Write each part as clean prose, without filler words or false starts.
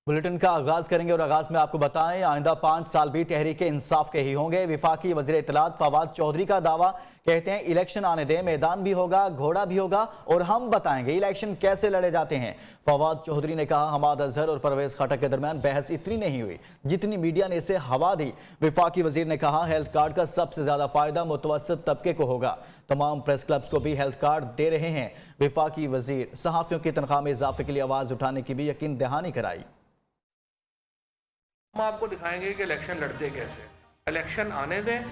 Bulletin का आगाज करेंगे और आगाज में आपको बताएं, आइंदा 5 साल भी तहरीक इंसाफ के ही होंगे। विफाकी वजीर इत्तलात फवाद चौधरी का दावा, कहते हैं इलेक्शन आने दें, मैदान भी होगा, घोड़ा भी होगा और हम बताएंगे इलेक्शन कैसे लड़े जाते हैं। फवाद चौधरी ने कहा, हमाद अजहर और परवेज खटक के दरमियान बहस इतनी नहीं हुई जितनी मीडिया ने इसे हवा दी। विफाकी वजीर ने कहा, हेल्थ कार्ड का सबसे ज्यादा फायदा मुतवस्सित तबके को होगा। तमाम प्रेस क्लब्स को भी हेल्थ कार्ड दे रहे हैं। विफाकी वजीर सहाफियों की तनख्वाह में इजाफे के लिए आवाज उठाने की भी यकीन दहानी कराई। हम आपको दिखाएंगे कि इलेक्शन लड़ते कैसे। इलेक्शन आने दें,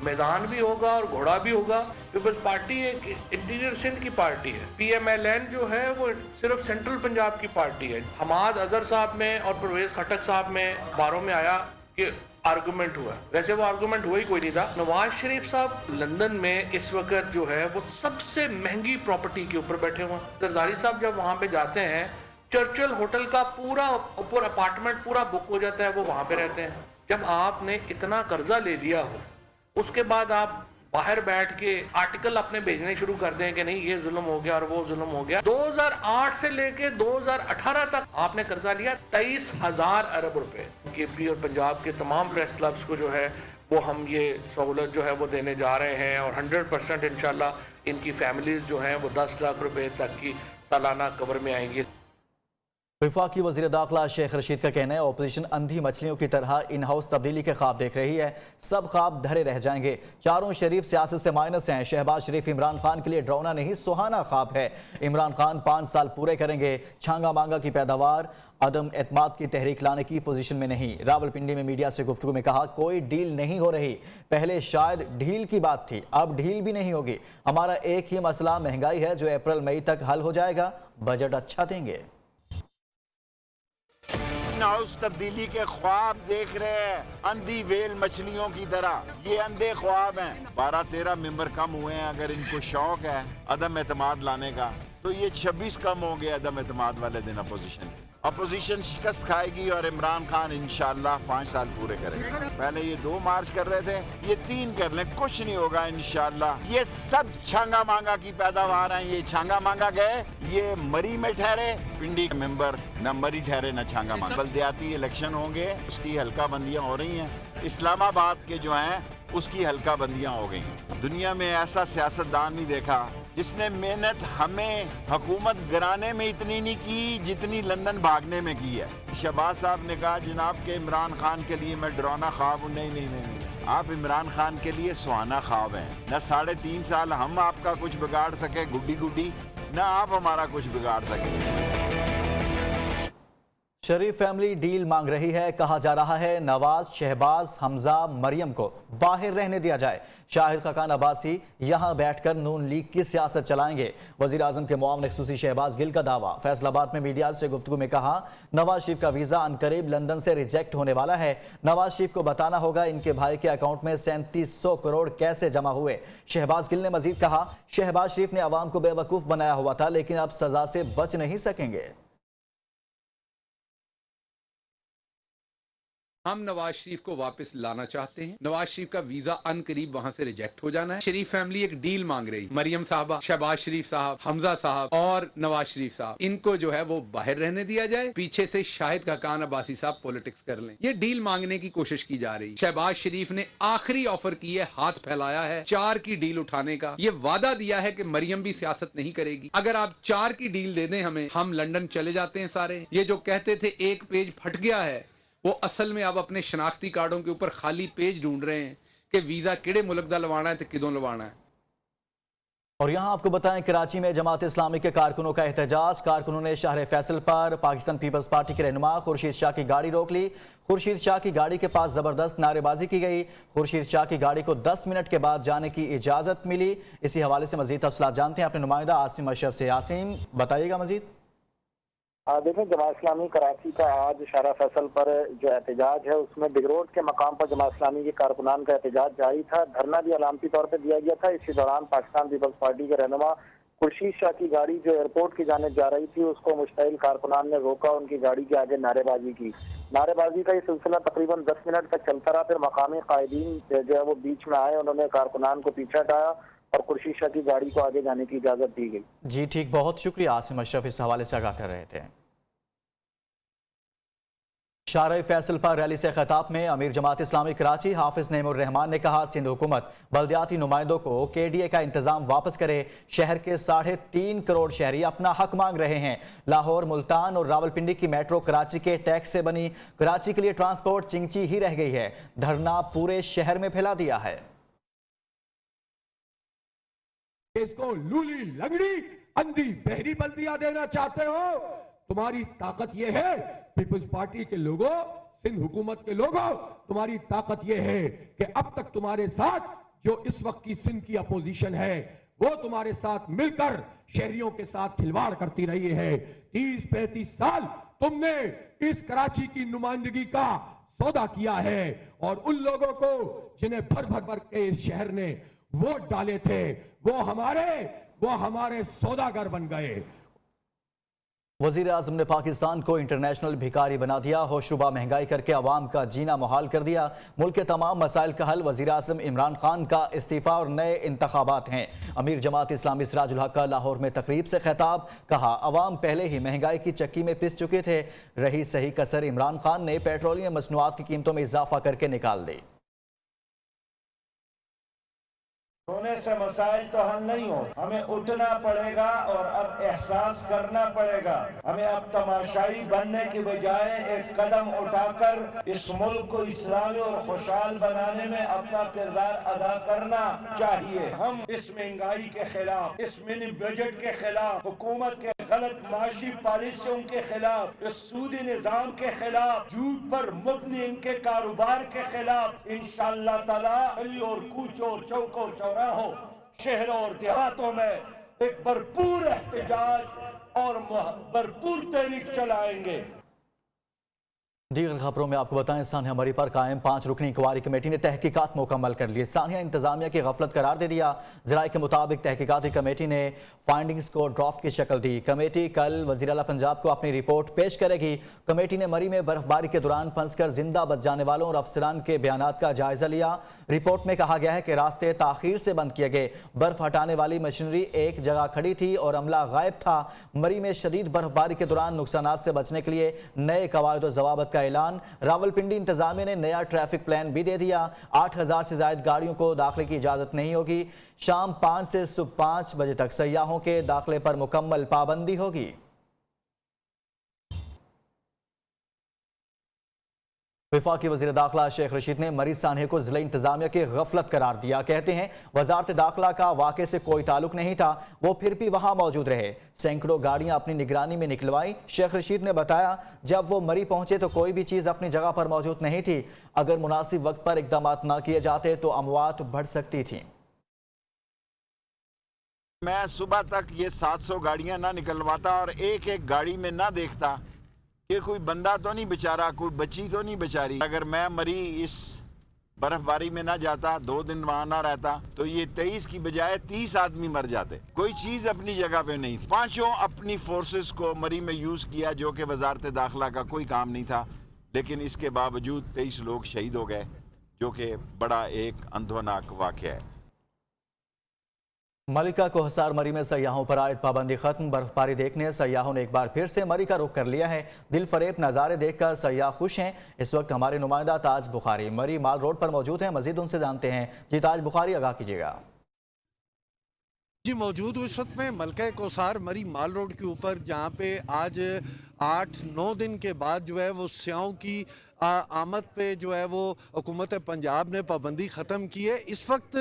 मैदान भी होगा और घोड़ा भी होगा। पीपल्स पार्टी एक इंटीरियर सिंध की पार्टी है। PMLN जो है वो सिर्फ सेंट्रल पंजाब की पार्टी है। हमाद अजहर साहब में और परवेज खटक साहब में अखबारों में आया कि आर्गूमेंट हुआ, वैसे वो आर्गूमेंट हुआ ही कोई नहीं था। नवाज शरीफ साहब लंदन में इस वक्त जो है वो सबसे महंगी प्रॉपर्टी के ऊपर बैठे हुए हैं। जरदारी साहब जब वहां पे जाते हैं, चर्चिल होटल का पूरा ऊपर अपार्टमेंट पूरा बुक हो जाता है, वो वहां पे रहते हैं। जब आपने इतना कर्जा ले लिया हो, उसके बाद आप बाहर बैठ के आर्टिकल अपने भेजने शुरू कर दें कि नहीं ये जुल्म हो गया और वो जुल्म हो गया। 2008 से लेके 2018 तक आपने कर्जा लिया 23,000 अरब रुपए। KP और पंजाब के तमाम प्रेस क्लब्स को जो है वो हम ये सहूलत जो है वो देने जा रहे हैं और 100% इंशाल्लाह इनकी फैमिलीज जो हैं वो 10 लाख रुपए तक की सालाना कवर में आएंगी। विफाकी वज़ीर दाखिला शेख रशीद का कहना है, अपोजिशन अंधी मछलियों की तरह इन हाउस तब्दीली के ख्वाब देख रही है। सब ख्वाब धरे रह जाएंगे। चारों शरीफ सियासत से माइनस हैं। शहबाज शरीफ इमरान खान के लिए डरावना नहीं, सुहाना ख्वाब है। इमरान खान 5 साल पूरे करेंगे। छांगा मांगा की पैदावार, अदम एतमाद की तहरीक लाने की पोजीशन में नहीं। रावलपिंडी में मीडिया से गुफ्तगू में कहा, कोई डील नहीं हो रही। पहले शायद ढील की बात थी, अब ढील भी नहीं होगी। हमारा एक ही मसला महंगाई है जो अप्रैल मई तक हल हो जाएगा। बजट अच्छा देंगे। हाउस तब्दीली के ख्वाब देख रहे हैं अंधी वेल मछलियों की तरह। ये अंधे ख्वाब हैं। 12-13 मेंबर कम हुए हैं। अगर इनको शौक है अदम एतमाद लाने का तो ये 26 कम हो गए अदम एतमाद वाले दिन। अपोजिशन शिकस्त खाएगी और इमरान खान इंशाल्लाह 5 साल पूरे करेगा। पहले ये 2 मार्च कर रहे थे, ये 3 कर लें, कुछ नहीं होगा इंशाल्लाह। ये सब छांगा मांगा की पैदावार है। ये छांगा मांगा गए, ये मरी में ठहरे। पिंडी मेंबर न मरी ठहरे न छांगा मांगा। बल्दियाती इलेक्शन होंगे, उसकी हल्का बंदियां हो रही हैं। इस्लामाबाद के जो हैं उसकी हल्का बंदियां हो गई। दुनिया में ऐसा सियासतदान नहीं देखा जिसने मेहनत हमें हुकूमत गिराने में इतनी नहीं की जितनी लंदन भागने में की है। शहबाज साहब ने कहा जनाब के इमरान खान के लिए मैं डरावना ख्वाब हूँ। नहीं, आप इमरान खान के लिए सुहाना ख्वाब हैं। न 3.5 साल हम आपका कुछ बिगाड़ सके गुड्डी, न आप हमारा कुछ बिगाड़ सके। शरीफ फैमिली डील मांग रही है। कहा जा रहा है नवाज, शहबाज, हमजा, मरियम को बाहर रहने दिया जाए। शाहिद खाकान अब्बासी यहां बैठकर नून लीग की सियासत चलाएंगे। वजीर आजम के मुआविन खसूसी शहबाज गिल का दावा। फैसलाबाद में मीडिया से गुफ्तगू में कहा, नवाज शरीफ का वीजा अनकरीब लंदन से रिजेक्ट होने वाला है। नवाज शरीफ को बताना होगा इनके भाई के अकाउंट में 3700 करोड़ कैसे जमा हुए। शहबाज गिल ने मजीद कहा, शहबाज शरीफ ने अवाम को बेवकूफ बनाया हुआ था, लेकिन अब सजा से बच नहीं सकेंगे। हम नवाज शरीफ को वापस लाना चाहते हैं। नवाज शरीफ का वीजा अनकरीब वहां से रिजेक्ट हो जाना है। शरीफ फैमिली एक डील मांग रही, मरियम साहबा, शहबाज शरीफ साहब, हमजा साहब और नवाज शरीफ साहब, इनको जो है वो बाहर रहने दिया जाए। पीछे से शाहिद खाकान अब्बासी साहब पॉलिटिक्स कर लें। ये डील मांगने की कोशिश की जा रही। शहबाज शरीफ ने आखिरी ऑफर की है, हाथ फैलाया है 4 की डील उठाने का। ये वादा दिया है कि मरियम भी सियासत नहीं करेगी। अगर आप 4 की डील दे दें हमें, हम लंदन चले जाते हैं सारे। ये जो कहते थे एक पेज फट गया है, वो असल में अब अपने शनाख्ती कार्डों के ऊपर खाली पेज ढूंढ रहे हैं कि वीजा किड़े मुल्क दा लवाना है तो किदों लवाना है। और यहां आपको बताएं, कराची में जमात इस्लामी के कारकुनों का एहतजाज। कारकुनों ने शहर फैसल पर पाकिस्तान पीपल्स पार्टी के रहनुमा खुर्शीद शाह की गाड़ी रोक ली। खुर्शीद शाह की गाड़ी के पास जबरदस्त नारेबाजी की गई। खुर्शीद शाह की गाड़ी को 10 मिनट के बाद जाने की इजाजत मिली। इसी हवाले से मजीद तफसीलात जानते हैं अपने नुमाइंदा आसिम अशरफ से। आसिम, बताइएगा मजीद। देखें, जमात इस्लामी कराची का आज शहर फैसल पर जो एहतजाज है उसमें बिग रोड के मकाम पर जमात इस्लामी के कारकुनान का एहतजाज जारी था। धरना भी अलामती तौर पर दिया गया था। इसी दौरान पाकिस्तान पीपल्स पार्टी के रहनुमा खुर्शीद शाह की गाड़ी जो एयरपोर्ट की जानिब जा रही थी उसको मुश्तइल कारकुनान ने रोका। उनकी गाड़ी के आगे नारेबाजी की। नारेबाजी का ये सिलसिला तकरीबन 10 मिनट तक चलता रहा। फिर मकामी कायदीन जो है वो बीच में आए, उन्होंने कारकुनान को पीछे हटाया और खुर्शीद शाह की गाड़ी को आगे जाने की इजाजत दी गई। जी ठीक, बहुत शुक्रिया आसिम अशरफ, इस हवाले से आगाह कर रहे थे। शारा फैसल पर रैली से खिताब में अमीर जमात इस्लामी कराची हाफिज नईमुर रहमान ने कहा, सिंध हुकूमत बल्दियाती नुमाइंदों को KDA का इंतजाम वापस करे। शहर के 3.5 करोड़ शहरी अपना हक मांग रहे हैं। लाहौर, मुल्तान और रावलपिंडी की मेट्रो कराची के टैक्स से बनी। कराची के लिए ट्रांसपोर्ट चिंची ही रह गई है। धरना पूरे शहर में फैला दिया है। इसको लूली लगड़ी अंधी बहरी बल्दियां देना चाहते हो? तुम्हारी ताकत यह है पीपल्स पार्टी के लोगों, सिंध हुकूमत के लोगों, तुम्हारी ताकत यह है कि अब तक तुम्हारे साथ जो इस वक्त की सिंध की अपोजिशन है वो तुम्हारे साथ मिलकर शहरियों के साथ खिलवाड़ करती रही है। 30-35 साल तुमने इस कराची की नुमाइंदगी का सौदा किया है और उन लोगों को जिन्हें भर भर भर के इस शहर ने वोट डाले थे वो हमारे सौदागर बन गए। वजीर आजम ने पाकिस्तान को इंटरनेशनल भिखारी बना दिया। होशरुबा महंगाई करके अवाम का जीना मुहाल कर दिया। मुल्क के तमाम मसाइल का हल वजीर आजम इमरान खान का इस्तीफा और नए इंतखाबात हैं। अमीर जमात इस्लामी सिराजुल हक का लाहौर में तकरीब से खिताब, कहा अवाम पहले ही महंगाई की चक्की में पिस चुके थे। रही सही कसर इमरान खान ने पेट्रोलियम मसनूआत की कीमतों में इजाफा करके निकाल दी। होने से मसाइल तो हल नहीं हो, हमें उठना पड़ेगा और अब एहसास करना पड़ेगा। हमें अब तमाशाई बनने की बजाय एक कदम उठाकर इस मुल्क को इस्लामी और खुशहाल बनाने में अपना किरदार अदा करना चाहिए। हम इस महंगाई के खिलाफ, इस मिनी बजट के खिलाफ, हुकूमत के गलत माशी पॉलिसियों के खिलाफ, इस सूदी निजाम के खिलाफ, झूठ पर मबनी इनके कारोबार के खिलाफ इंशाअल्लाह ताला गली और कूचों और चौकों और चौराहों, शहरों और देहातों में एक भरपूर एहतजाज और भरपूर तहरीक चलाएंगे। दीगर खबरों में आपको बताएं, सानिया मरी पर कायम 5 रुकनी इंक्वायरी कमेटी ने तहकीकात मुकम्मल कर ली। सानिया इंतजामिया की गफलत करार दे दिया। ज़राए के मुताबिक तहकीकाती कमेटी ने फाइंडिंग्स को ड्राफ्ट की शक्ल दी। कमेटी कल वज़ीर आला पंजाब को अपनी रिपोर्ट पेश करेगी। कमेटी ने मरी में बर्फबारी के दौरान फंसकर जिंदा बच जाने वालों और अफसरान के बयानात का जायजा लिया। रिपोर्ट में कहा गया है कि रास्ते ताखीर से बंद किए गए। बर्फ हटाने वाली मशीनरी एक जगह खड़ी थी और अमला गायब था। मरी में शदीद बर्फबारी के दौरान नुकसानात से बचने के लिए नए कवायद व ज़वाबित का ऐलान। रावलपिंडी इंतजामिया ने नया ट्रैफिक प्लान भी दे दिया। 8000 से ज्यादा गाड़ियों को दाखिले की इजाजत नहीं होगी। शाम 5 से सुबह 5 बजे तक सयाहों के दाखिले पर मुकम्मल पाबंदी होगी। वफाकी वज़ीर दाखिला शेख रशीद ने मरी सानिया को ज़िला इंतजामिया की गफलत करार दिया। कहते हैं वजारत दाखिला का वाक़े से कोई ताल्लुक नहीं था, वो फिर भी वहाँ मौजूद रहे। सैकड़ों गाड़ियाँ अपनी निगरानी में निकलवाई। शेख रशीद ने बताया जब वो मरी पहुंचे तो कोई भी चीज़ अपनी जगह पर मौजूद नहीं थी। अगर मुनासिब वक्त पर इकदाम न किए जाते तो अमवात बढ़ सकती थी। मैं सुबह तक ये 700 गाड़ियां ना निकलवाता और एक एक गाड़ी में ना देखता कि कोई बंदा तो नहीं बेचारा, कोई बच्ची तो नहीं बेचारी। अगर मैं मरी इस बर्फबारी में ना जाता, 2 दिन वहां ना रहता, तो ये 23 की बजाय 30 आदमी मर जाते। कोई चीज अपनी जगह पे नहीं थी। 5 अपनी फोर्सेस को मरी में यूज किया जो कि वजारत दाखिला का कोई काम नहीं था, लेकिन इसके बावजूद 23 लोग शहीद हो गए, जो कि बड़ा एक अंधोनाक वाक़या है। मलिका को हिसार मरी में सयाहों पर आयद पाबंदी खत्म। बर्फबारी देखने सयाहों ने एक बार फिर से मरी का रुख कर लिया है। दिल फरेब नज़ारे देखकर सयाह खुश हैं। इस वक्त हमारे नुमाइंदा ताज बुखारी मरी माल रोड पर मौजूद हैं। मजीद उनसे जानते हैं। जी ताज बुखारी, आगाह कीजिएगा। जी मौजूद हूँ इस वक्त में मलका कोसार मरी माल रोड के ऊपर, जहाँ पे आज 8-9 दिन के बाद जो है वो स्याहों की आमद पे जो है वो हुकूमत पंजाब ने पाबंदी ख़त्म की है। इस वक्त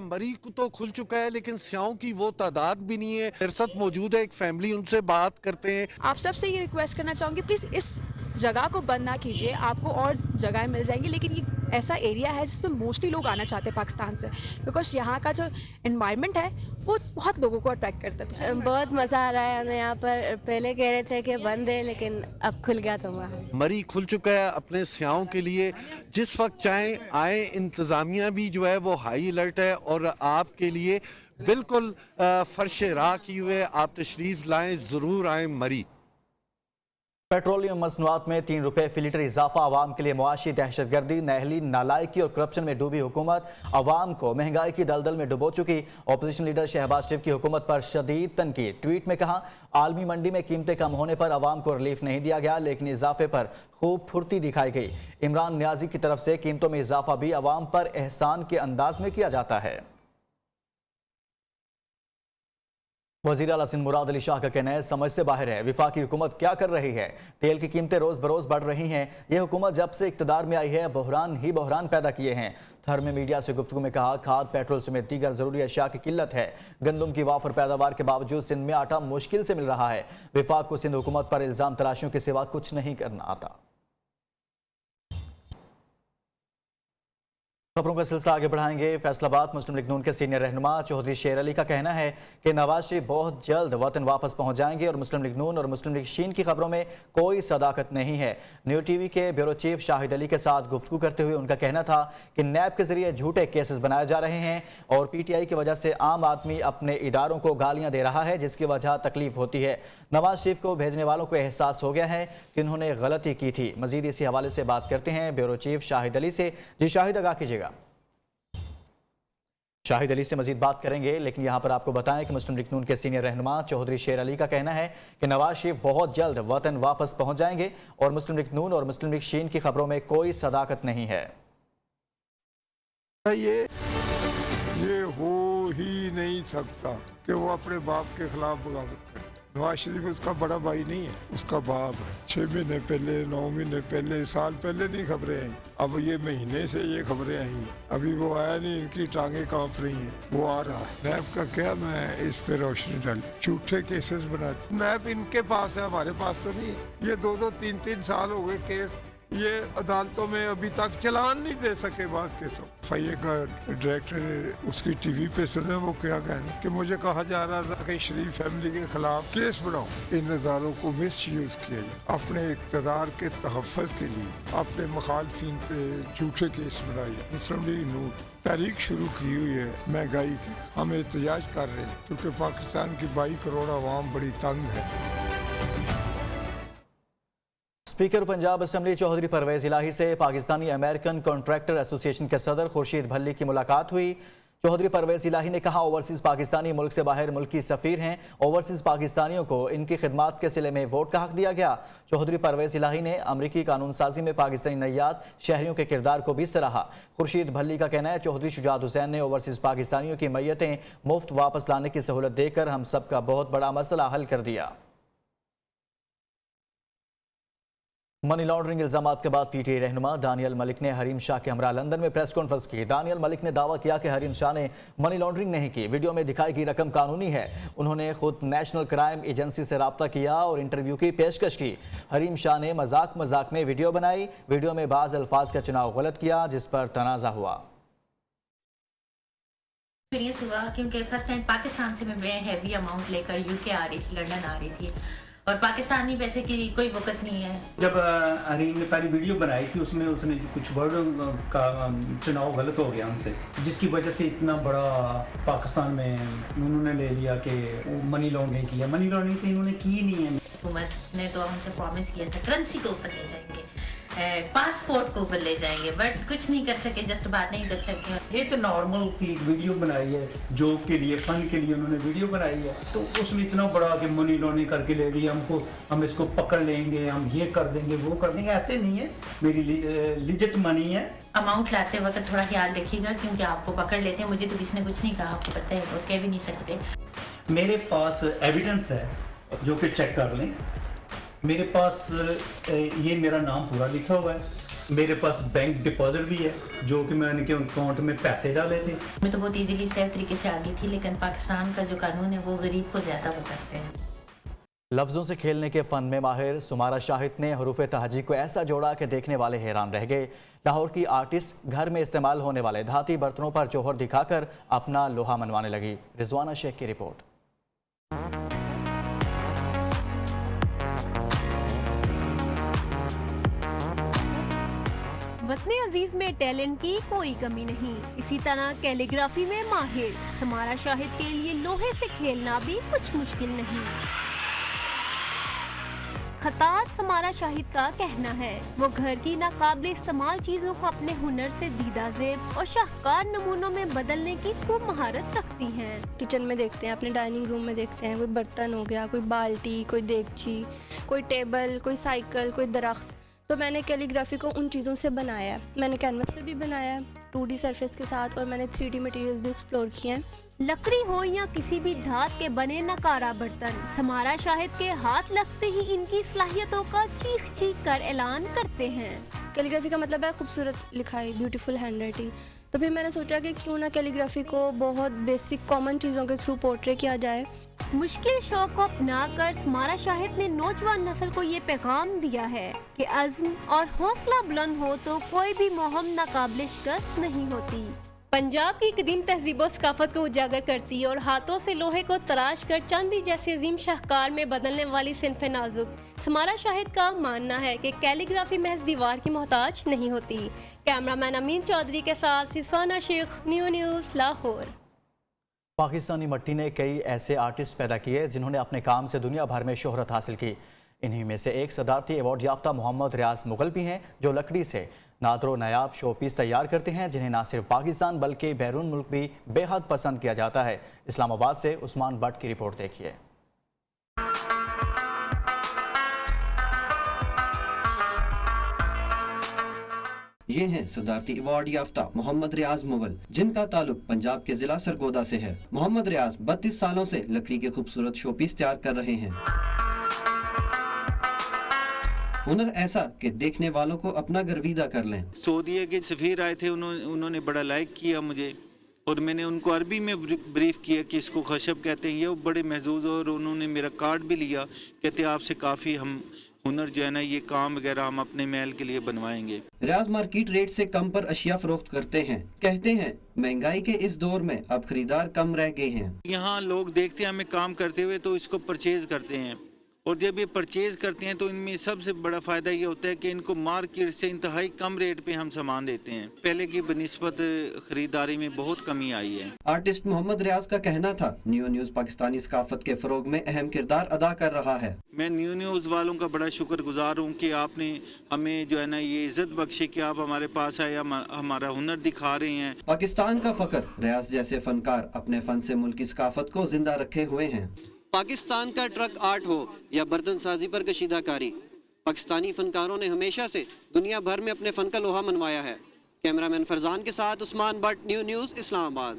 मरी को तो खुल चुका है लेकिन स्याहों की वो तादाद भी नहीं है। मेरे साथ मौजूद है एक फैमिली, उनसे बात करते हैं। आप सबसे ये रिक्वेस्ट करना चाहूँगी, प्लीज़ इस जगह को बंद ना कीजिए। आपको और जगह मिल जाएंगी, लेकिन ये ऐसा एरिया है जिसमें मोस्टली लोग आना चाहते हैं पाकिस्तान से, बिकॉज यहाँ का जो एनवायरनमेंट है वो बहुत लोगों को अट्रैक्ट करता है। बहुत मज़ा आ रहा है हमें यहाँ पर। पहले कह रहे थे कि बंद है लेकिन अब खुल गया तो वहाँ मरी खुल चुका है अपने स्याहों के लिए। जिस वक्त चाहे आए, इंतज़ामिया भी जो है वो हाई अलर्ट है और आपके लिए बिल्कुल फर्श राह की हुए आप तशरीफ़ लाएँ, ज़रूर आएँ मरी। पेट्रोलियम मसनूआत में 3 रुपए फी लीटर इजाफा आवाम के लिए मुआशी दहशतगर्दी, नाअहली, नालायकी और करप्शन में डूबी हुकूमत आवाम को महंगाई की दलदल में डुबो चुकी। अपोजिशन लीडर शहबाज शरीफ की हुकूमत पर शदीद तनकीद। ट्वीट में कहा, आलमी मंडी में कीमतें कम होने पर आवाम को रिलीफ नहीं दिया गया, लेकिन इजाफे पर खूब फुर्ती दिखाई गई। इमरान नियाजी की तरफ से कीमतों में इजाफा भी आवाम पर एहसान के अंदाज में किया जाता है। वज़ीर आला सिंध मुराद अली शाह का कहना है, समझ से बाहर है विफाकी हुकूमत क्या कर रही है। तेल की कीमतें रोज बरोज बढ़ रही हैं। यह हुकूमत जब से इक़्तिदार में आई है बहरान ही बहरान पैदा किए हैं। थर में मीडिया से गुफ्तगू में कहा, खाद, पेट्रोल समेत दीगर जरूरी अशिया की किल्लत है। गंदम की वाफर पैदावार के बावजूद सिंध में आटा मुश्किल से मिल रहा है। विफाक को सिंध हुकूमत पर इल्जाम तराशियों के सिवा कुछ नहीं करना आता। खबरों का सिलसिला आगे बढ़ाएंगे। फैसलाबाद मुस्लिम लीग नून के सीनियर रहनुमा चौधरी शेर अली का कहना है कि नवाज शरीफ बहुत जल्द वतन वापस पहुंच जाएंगे और मुस्लिम लीग नून और मुस्लिम लीग शीन की खबरों में कोई सदाकत नहीं है। न्यू टीवी के ब्यूरो चीफ शाहिद अली के साथ गुफ्तगू करते हुए उनका कहना था कि नैब के जरिए झूठे केसेस बनाए जा रहे हैं और PTI की वजह से आम आदमी अपने इदारों को गालियां दे रहा है, जिसकी वजह तकलीफ होती है। नवाज शरीफ को भेजने वालों को एहसास हो गया है कि उन्होंने गलती की थी। मजीद इसी हवाले से बात करते हैं ब्यूरो चीफ शाहिद अली से। जी शाहिद, आगाह कीजिएगा। शाहिद अली से मजीद बात करेंगे, लेकिन यहाँ पर आपको बताएं कि मुस्लिम लीग नून के सीनियर रहनुमा चौधरी शेर अली का कहना है कि नवाज शरीफ बहुत जल्द वतन वापस पहुंच जाएंगे और मुस्लिम लीग नून और मुस्लिम लीग शीन की खबरों में कोई सदाकत नहीं है। ये हो ही नहीं सकता कि वो अपने बाप के खिलाफ बगावत करे। नवाज शरीफ उसका बड़ा भाई नहीं है, उसका बाप है। 6 महीने पहले, 9 महीने पहले, साल पहले नहीं खबरें आई, अब ये महीने से ये खबरें आई। अभी वो आया नहीं, इनकी टांगे कांप रही हैं, वो आ रहा है। नैब का क्या, मैं इस पे रोशनी डाली, झूठे केसेस बनाते। नैब इनके पास है, हमारे पास तो नहीं। ये 2-2, 3-3 साल हो गए केस, ये अदालतों में अभी तक चलान नहीं दे सके। बात केसों FIA का डायरेक्टर उसकी TV पे सुने, वो क्या कह रहे कि मुझे कहा जा रहा था कि शरीफ फैमिली के खिलाफ केस बनाओ। इन अदारों को मिस यूज किया जाए अपने इक़्तिदार के तहफ़्फ़ुज़ के लिए, अपने मुखालफिन पे झूठे केस बनाए जाए। मुस्लिम लीग नून तारीख शुरू की हुई है महंगाई की, हम एहतजाज कर रहे हैं क्योंकि पाकिस्तान की 22 करोड़ आवाम बड़ी तंग है। स्पीकर पंजाब असम्बली चौधरी परवेज इलाही से पाकिस्तानी अमेरिकन कॉन्ट्रैक्टर एसोसिएशन के सदर खुर्शीद भल्ली की मुलाकात हुई। चौधरी परवेज इलाही ने कहा, ओवरसीज पाकिस्तानी मुल्क से बाहर मुल्की सफ़ीर हैं। ओवरसीज पाकिस्तानियों को इनकी खिदमात के सिले में वोट का हक दिया गया। चौधरी परवेज इलाही ने अमरीकी कानून साजी में पाकिस्तानी नैयाद शहरियों के किरदार को भी सराहा। खुर्शीद भल्ली का कहना है, चौधरी शुजात हुसैन ने ओवरसीज पाकिस्तानियों की मैयतें मुफ्त वापस लाने की सहूलत देकर हम सबका बहुत बड़ा मसला हल कर दिया। मनी लॉन्ड्रिंग इल्जामात के बाद PTI रहनुमा दानियल मलिक ने हरीम शाह के हमरा लंदन में प्रेस कॉन्फ्रेंस की। दानियल मलिक ने दावा किया कि हरीम शाह ने मनी लॉन्ड्रिंग नहीं की, वीडियो में दिखाई गई रकम कानूनी है। उन्होंने खुद नेशनल क्राइम एजेंसी से रब्ता किया और इंटरव्यू की पेशकश की। हरीम शाह ने मजाक में वीडियो बनाई, वीडियो में बाज़ अल्फाज का चुनाव गलत किया, जिस पर तनाज़ा हुआ। एक्सपीरियंस हुआ क्योंकि फर्स्ट टाइम पाकिस्तान से मैं हैवी अमाउंट लेकर UK आ रही थी, लंदन आ रही थी और पाकिस्तानी पैसे की कोई वक़्त नहीं है। जब हरीम ने पहली वीडियो बनाई थी उसमें उसने जो कुछ वर्ड का चुनाव गलत हो गया उनसे, जिसकी वजह से इतना बड़ा पाकिस्तान में उन्होंने ले लिया कि मनी लॉन्ड्रिंग किया। मनी लॉन्ड्रिंग तो इन्होंने की नहीं है। हुकूमत ने तो हमसे प्रॉमिस किया था करेंसी के ऊपर ले जाएंगे, पासपोर्ट को ऊपर ले जाएंगे, बट कुछ नहीं कर सके, जस्ट बात नहीं कर सके। ये तो नॉर्मल थी, वीडियो बनाई है जोक के लिए, फन के लिए उन्होंने वीडियो बनाई है, तो उसमें इतना बड़ा कि मनी लॉन्ड्रिंग करके ले लिया हमको, हम इसको पकड़ लेंगे, हम ये कर देंगे, वो कर देंगे। ऐसे नहीं है, मेरी लिजिट मनी है। अमाउंट लाते वक्त थोड़ा ख्याल रखिएगा क्योंकि आपको पकड़ लेते हैं। मुझे तो किसी ने कुछ नहीं कहा, आपको पता है, वो कह भी नहीं सकते। मेरे पास एविडेंस है जो कि चेक कर लें। मेरे पास ये मेरा नाम पूरा लिखा हुआ है, मेरे पास बैंक डिपॉजिट भी है जो कि मैंने उनके अकाउंट में पैसे डाले थे। मैं तो बहुत इजीली सेफ तरीके से आ गई थी, लेकिन पाकिस्तान का जो कानून है वो गरीब को ज़्यादा वो करते हैं। लफ्ज़ों से खेलने के फ़न में माहिर सुमारा शाहिद ने हरूफ तहजी को ऐसा जोड़ा कि देखने वाले हैरान रह गए। लाहौर की आर्टिस्ट घर में इस्तेमाल होने वाले धाती बर्तनों पर जोहर दिखाकर अपना लोहा मनवाने लगी। रिजवाना शेख की रिपोर्ट। वतने अजीज में टैलेंट की कोई कमी नहीं, इसी तरह कैलीग्राफी में माहिर सुमारा शाहिद के लिए लोहे से खेलना भी कुछ मुश्किल नहीं। खतार समारा शाहिद का कहना है वो घर की नाकाबिल इस्तेमाल चीजों को अपने हुनर से दीदा जेब और शाहकार नमूनों में बदलने की खूब महारत रखती हैं। किचन में देखते हैं, अपने डाइनिंग रूम में देखते हैं, कोई बर्तन हो गया, कोई बाल्टी, कोई देगची, कोई टेबल, कोई साइकिल, कोई दरख्त। तो मैंने कैलीग्राफी को उन चीज़ों से बनाया है। मैंने कैनवस पे भी बनाया है 2D सरफेस के साथ, और मैंने 3D मटेरियल्स भी एक्सप्लोर किए हैं। लकड़ी हो या किसी भी धात के बने नकारा बर्तन, समारा शाहिद के हाथ लगते ही इनकी सलाहियतों का चीख चीख कर ऐलान करते हैं। कैलीग्राफी का मतलब है खूबसूरत लिखाई, ब्यूटीफुल हैंड राइटिंग। तो फिर मैंने सोचा कि क्यों ना कैलीग्राफी को बहुत बेसिक कॉमन चीज़ों के थ्रू पोर्ट्रे किया जाए। मुश्किल शौक को अपनाकर समारा शाहिद ने नौजवान नस्ल को ये पैगाम दिया है कि अज़्म और हौसला बुलंद हो तो कोई भी मुहिम नाकाबिल शिकस्त नहीं होती। पंजाब की कदीम तहजीब और सकाफत को उजागर करती और हाथों से लोहे को तराश कर चांदी जैसे अजीम शाहकार में बदलने वाली सिन्फ नाजुक समारा शाहिद का मानना है कि कैलीग्राफी महज दीवार की मोहताज नहीं होती। कैमरामैन अमीन चौधरी के साथ रिजवाना शेख, न्यूज़ लाहौर। पाकिस्तानी मट्टी ने कई ऐसे आर्टिस्ट पैदा किए जिन्होंने अपने काम से दुनिया भर में शोहरत हासिल की। इन्हीं में से एक सदारती अवार्ड याफ्ता मोहम्मद रियाज मुगल भी हैं, जो लकड़ी से नादरो नायाब शो पीस तैयार करते हैं जिन्हें ना सिर्फ पाकिस्तान बल्कि बैरून मुल्क भी बेहद पसंद किया जाता है। इस्लामाबाद से उस्मान भट्ट की रिपोर्ट देखिए। ये हैं सदारती अवार्ड याफ्ता मोहम्मद रियाज मुगल, जिनका ताल्लुक पंजाब के जिला सरगोदा से है। मोहम्मद रियाज 32 सालों से लकड़ी के खूबसूरत शोपीस तैयार कर रहे हैं। हुनर ऐसा कि देखने वालों को अपना गर्विदा कर लें। सऊदीया के सफ़ीर आए थे, उन्होंने बड़ा लाइक किया मुझे, और मैंने उनको अरबी में ब्रीफ किया कि इसको खशब कहते हैं। ये बड़े महजूज, और उन्होंने मेरा कार्ड भी लिया, कहते आपसे काफ़ी हम हुनर जो है ना, ये काम वगैरह हम अपने महल के लिए बनवाएंगे। रियाज मार्केट रेट से कम पर अशिया फरोख्त करते हैं। कहते हैं महंगाई के इस दौर में अब खरीदार कम रह गए हैं। यहाँ लोग देखते हैं हमें काम करते हुए तो इसको परचेज करते हैं, और जब ये परचेज करते हैं तो इनमें सबसे बड़ा फ़ायदा ये होता है कि इनको मार्केट से इंतहाई कम रेट पे हम सामान देते हैं। पहले की बनिस्बत ख़रीदारी में बहुत कमी आई है। आर्टिस्ट मोहम्मद रियाज का कहना था न्यूज़ पाकिस्तानी सकाफत के फ़रोग में अहम किरदार अदा कर रहा है। मैं न्यूज़ वालों का बड़ा शुक्रगुजार हूँ कि आपने हमें जो है ना ये इज़्ज़त बख्शी कि आप हमारे पास आए, हमारा हुनर दिखा रहे हैं। पाकिस्तान का फ़ख्र, रियाज जैसे फनकार अपने फ़न से मुल्क की सकाफत को जिंदा रखे हुए हैं। पाकिस्तान का ट्रक आर्ट हो या बर्तन साजी पर कशीदाकारी, पाकिस्तानी फनकारों ने हमेशा से दुनिया भर में अपने फन का लोहा मनवाया है। कैमरामैन फरजान के साथ उस्मान भट्ट, न्यूज़ इस्लामाबाद।